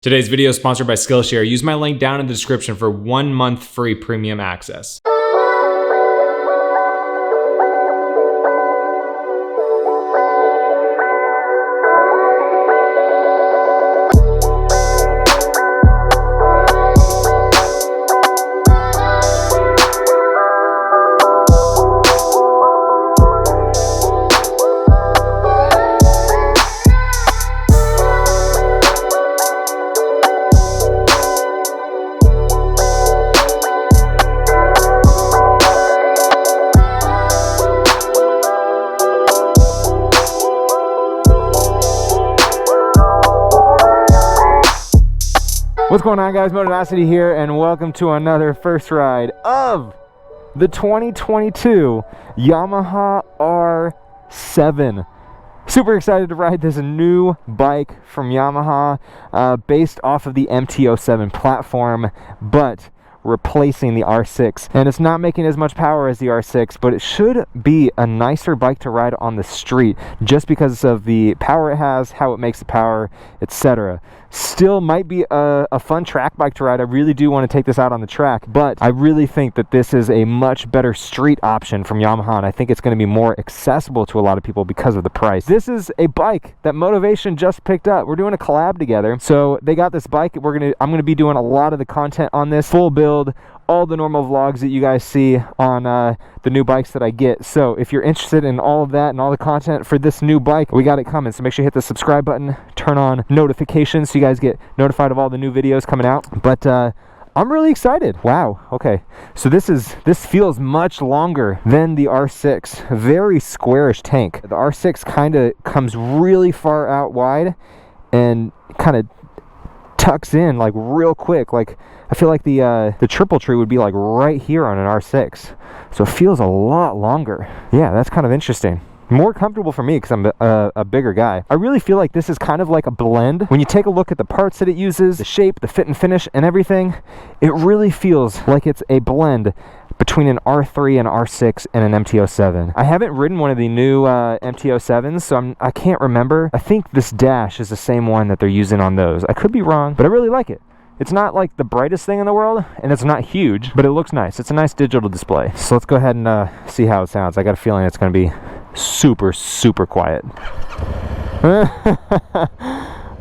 Today's video is sponsored by Skillshare. Use my link down in the description for 1 month free premium access. What's going on, guys? Motonosity here, and welcome to another first ride of the 2022 Yamaha R7. Super excited to ride this new bike from Yamaha, based off of the MT-07 platform, but replacing the R6. And it's not making as much power as the R6, but it should be a nicer bike to ride on the street just because of the power it has, how it makes the power, etc. Still might be a fun track bike to ride. I really do want to take this out on the track, but I really think that this is a much better street option from Yamaha, and I think it's going to be more accessible to a lot of people because of the price. This is a bike that Motivation just picked up. We're doing a collab together, so they got this bike. I'm gonna be doing a lot of the content on this, full build, all the normal vlogs that you guys see on the new bikes that I get. So if you're interested in all of that and all the content for this new bike, we got it coming. So make sure you hit the subscribe button, turn on notifications so you guys get notified of all the new videos coming out. But I'm really excited. Wow. Okay. So this feels much longer than the R6. Very squarish tank. The R6 kind of comes really far out wide and kind of tucks in like real quick. Like I feel like the triple tree would be like right here on an R6. So it feels a lot longer. Yeah, that's kind of interesting. More comfortable for me because I'm a bigger guy. I really feel like this is kind of like a blend. When you take a look at the parts that it uses, the shape, the fit and finish and everything, it really feels like it's a blend between an R3 and R6 and an MT-07. I haven't ridden one of the new MT-07s, so I can't remember. I think this dash is the same one that they're using on those. I could be wrong, but I really like it. It's not like the brightest thing in the world, and it's not huge, but it looks nice. It's a nice digital display. So let's go ahead and see how it sounds. I got a feeling it's going to be super, super quiet.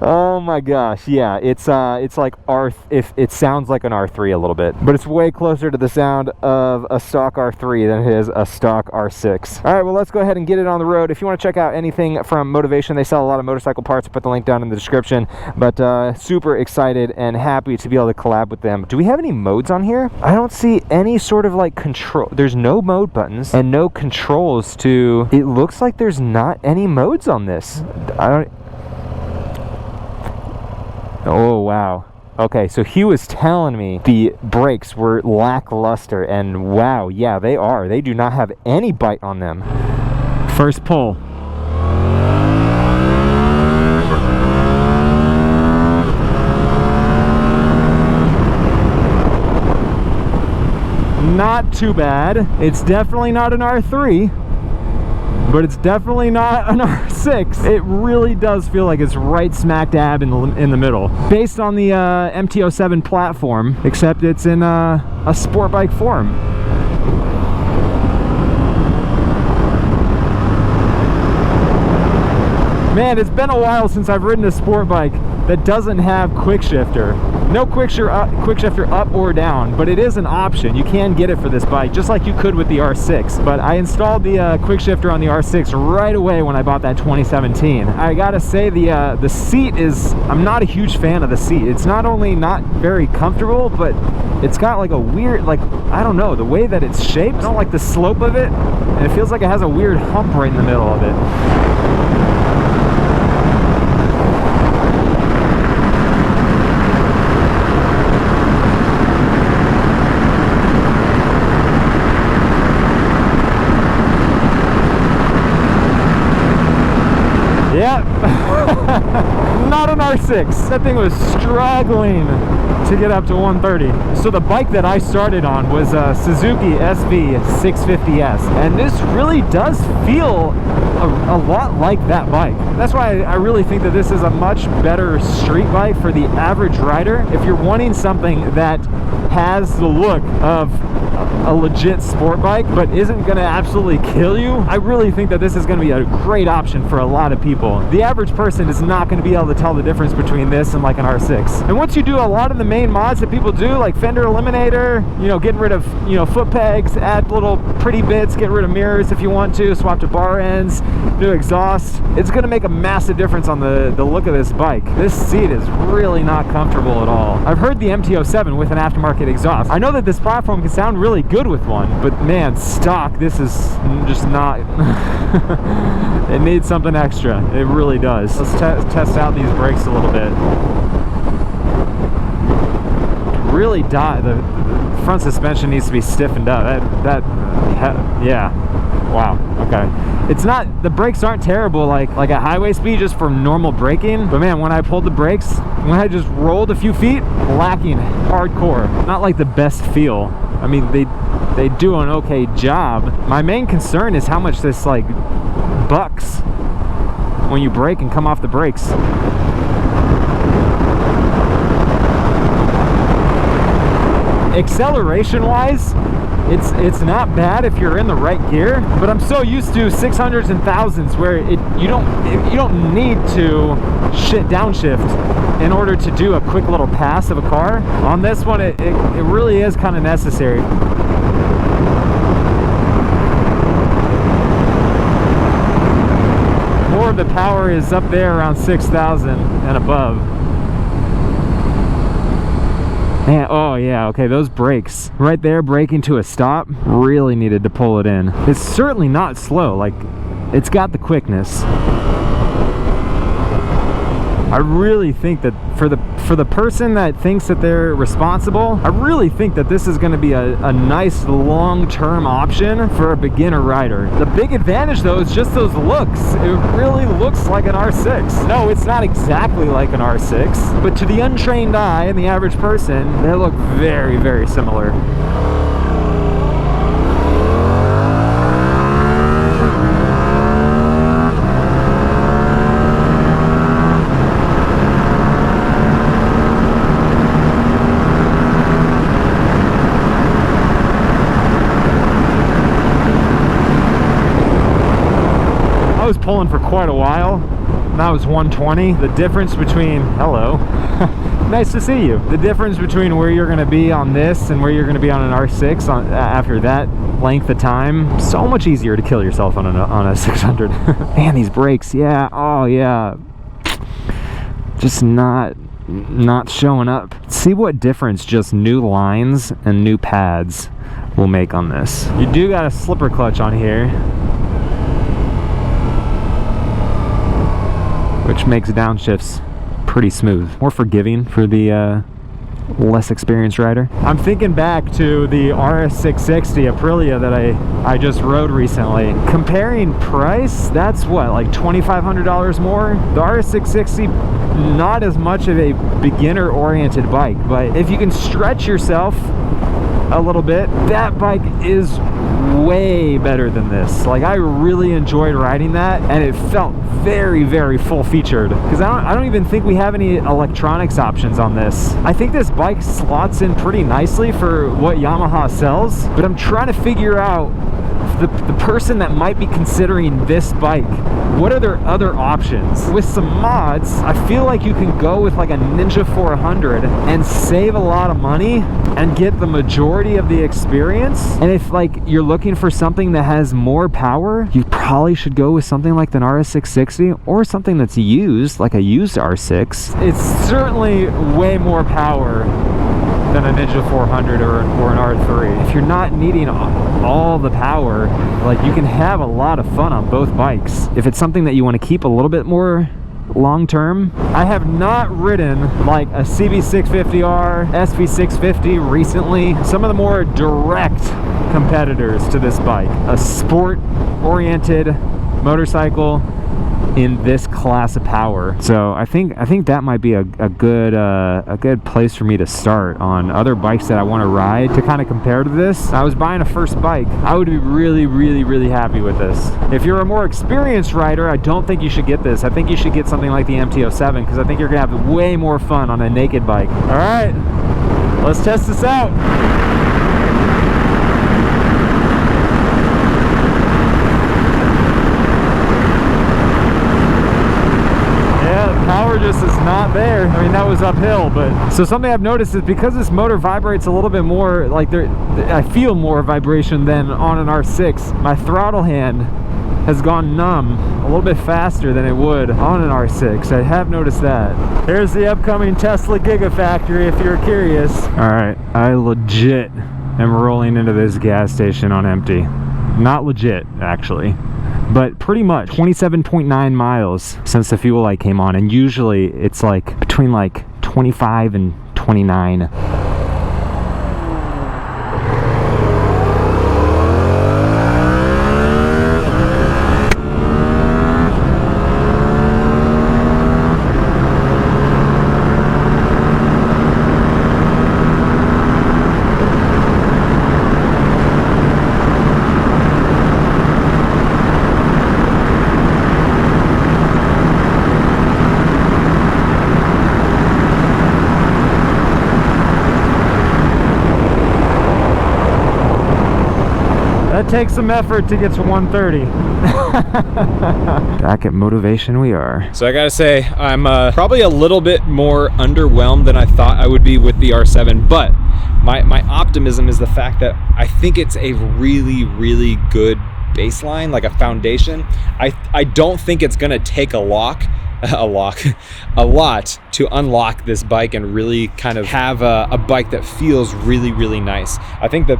Oh my gosh, yeah, it's like if it sounds like an R3 a little bit, but it's way closer to the sound of a stock R3 than it is a stock R6. All right, well, let's go ahead and get it on the road. If you want to check out anything from Motivation, they sell a lot of motorcycle parts. I'll put the link down in the description. But super excited and happy to be able to collab with them. Do we have any modes on here? I don't see any sort of like control. There's no mode buttons and no controls to. It looks like there's not any modes on this. Oh, wow. Okay, so he was telling me the brakes were lackluster, and wow, yeah, they are. They do not have any bite on them. First pull. Not too bad. It's definitely not an R3. But it's definitely not an R6. It really does feel like it's right smack dab in the middle. Based on the MT-07 platform, except it's in a sport bike form. Man, it's been a while since I've ridden a sport bike that doesn't have quick shifter. No quick shifter up or down, but it is an option. You can get it for this bike, just like you could with the R6. But I installed the quick shifter on the R6 right away when I bought that 2017. I gotta say the seat is, I'm not a huge fan of the seat. It's not only not very comfortable, but it's got like a weird, like, I don't know, the way that it's shaped. I don't like the slope of it, and it feels like it has a weird hump right in the middle of it. Yep. Not an R6. R6. That thing was struggling to get up to 130. So the bike that I started on was a Suzuki SV650S, and this really does feel a lot like that bike. That's why I really think that this is a much better street bike for the average rider. If you're wanting something that has the look of a legit sport bike but isn't going to absolutely kill you, I really think that this is going to be a great option for a lot of people. The average person is not going to be able to tell the difference between this and like an R6. And once you do a lot of the main mods that people do, like fender eliminator, you know, getting rid of, you know, foot pegs, add little pretty bits, get rid of mirrors if you want to, swap to bar ends, new exhaust, it's going to make a massive difference on the look of this bike. This seat is really not comfortable at all. I've heard the MT-07 with an aftermarket exhaust. I know that this platform can sound really good with one, but man, stock, this is just not it needs something extra. It really does. Let's test out these brakes a little bit. Really the front suspension needs to be stiffened up. Yeah, wow, okay. It's not, the brakes aren't terrible like at highway speed just for normal braking, but man, when I pulled the brakes, when I just rolled a few feet, lacking hardcore. Not like the best feel. I mean, they do an okay job. My main concern is how much this like bucks when you brake and come off the brakes. Acceleration wise, it's not bad if you're in the right gear, but I'm so used to 600s and 1000s where you don't need to downshift in order to do a quick little pass of a car. On this one, it really is kind of necessary. More of the power is up there around 6,000 and above. Man, oh yeah, okay, those brakes right there, braking to a stop, really needed to pull it in. It's certainly not slow, like it's got the quickness. I really think that for the person that thinks that they're responsible, I really think that this is going to be a nice long-term option for a beginner rider. The big advantage though is just those looks. It really looks like an R6. No, it's not exactly like an R6, but to the untrained eye and the average person, they look very, very similar. I was pulling for quite a while, and that was 120. The difference between, hello, nice to see you. The difference between where you're going to be on this and where you're going to be on an R6 after that length of time, so much easier to kill yourself on a 600. Man, these brakes, yeah, oh yeah, just not showing up. See what difference just new lines and new pads will make on this. You do got a slipper clutch on here, which makes downshifts pretty smooth, more forgiving for the less experienced rider. I'm thinking back to the RS660 Aprilia that I just rode recently. Comparing price, that's what, like $2,500 more? The RS660, not as much of a beginner-oriented bike, but if you can stretch yourself a little bit, that bike is way better than this. Like, I really enjoyed riding that, and it felt very, very full featured, because I don't even think we have any electronics options on this. I think this bike slots in pretty nicely for what Yamaha sells, but I'm trying to figure out the person that might be considering this bike, what are their other options? With some mods, I feel like you can go with like a Ninja 400 and save a lot of money and get the majority of the experience. And if like you're looking for something that has more power, you probably should go with something like the RS660 or something that's used, like a used R6. It's certainly way more power than a Ninja 400 or an R3. If you're not needing all the power, like, you can have a lot of fun on both bikes. If it's something that you want to keep a little bit more long term. I have not ridden like a CB650R, SV650 recently. Some of the more direct competitors to this bike. A sport oriented motorcycle in this class of power. So I think that might be a good place for me to start on other bikes that I want to ride to kind of compare to this. If I was buying a first bike, I would be really happy with this. If you're a more experienced rider, I don't think you should get this. I think you should get something like the MT-07 because I think you're gonna have way more fun on a naked bike. All right, let's test this out. Power just is not there. I mean, that was uphill, but so something I've noticed is because this motor vibrates a little bit more, like I feel more vibration than on an R6. My throttle hand has gone numb a little bit faster than it would on an R6. I have noticed that. Here's the upcoming Tesla Gigafactory if you're curious. All right, I legit am rolling into this gas station on empty. Not legit, actually, but pretty much 27.9 miles since the fuel light came on, and usually it's like between like 25 and 29. That takes some effort to get to 130. Back at motivation we are. So I gotta say, I'm probably a little bit more underwhelmed than I thought I would be with the R7, but my optimism is the fact that I think it's a really good baseline, like a foundation. I don't think it's gonna take a lot to unlock this bike and really kind of have a bike that feels really nice. I think that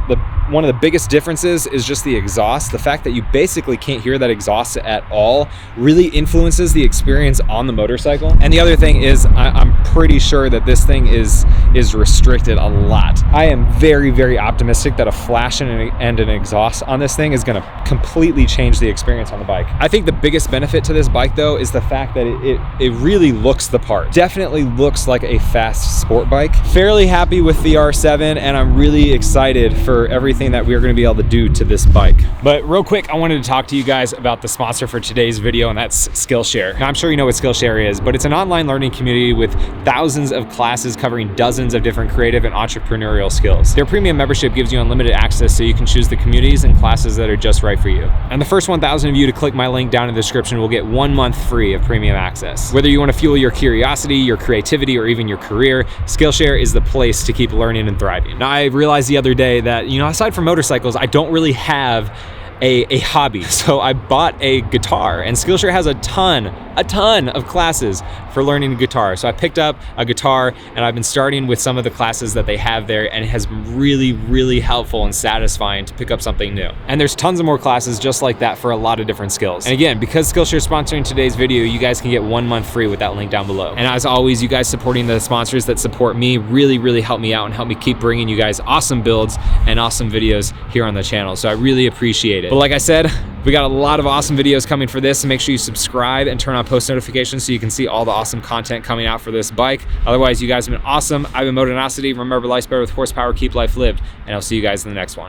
one of the biggest differences is just the exhaust. The fact that you basically can't hear that exhaust at all really influences the experience on the motorcycle. And the other thing is I'm pretty sure that this thing is restricted a lot. I am very optimistic that a flash and an exhaust on this thing is going to completely change the experience on the bike. I think the biggest benefit to this bike though is the fact that it really looks the part. Definitely looks like a fast sport bike. Fairly happy with the R7, and I'm really excited for everything that we're going to be able to do to this bike. But real quick, I wanted to talk to you guys about the sponsor for today's video, and that's Skillshare. Now, I'm sure you know what Skillshare is, but it's an online learning community with thousands of classes covering dozens of different creative and entrepreneurial skills. Their premium membership gives you unlimited access so you can choose the communities and classes that are just right for you. And the first 1,000 of you to click my link down in the description will get 1 month free of premium access. Whether you want to fuel your curiosity, your creativity, or even your career, Skillshare is the place to keep learning and thriving. Now, I realized the other day that, you know, aside from motorcycles, I don't really have a hobby. So I bought a guitar, and Skillshare has a ton of classes for learning guitar. So I picked up a guitar, and I've been starting with some of the classes that they have there, and it has been really helpful and satisfying to pick up something new. And there's tons of more classes just like that for a lot of different skills. And again, because Skillshare is sponsoring today's video, you guys can get 1 month free with that link down below. And as always, you guys supporting the sponsors that support me really help me out and help me keep bringing you guys awesome builds and awesome videos here on the channel. So I really appreciate it. But like I said, we got a lot of awesome videos coming for this, and make sure you subscribe and turn on post notifications so you can see all the awesome content coming out for this bike. Otherwise, you guys have been awesome. I've been Motonosity. Remember, life's better with horsepower. Keep life lived, and I'll see you guys in the next one.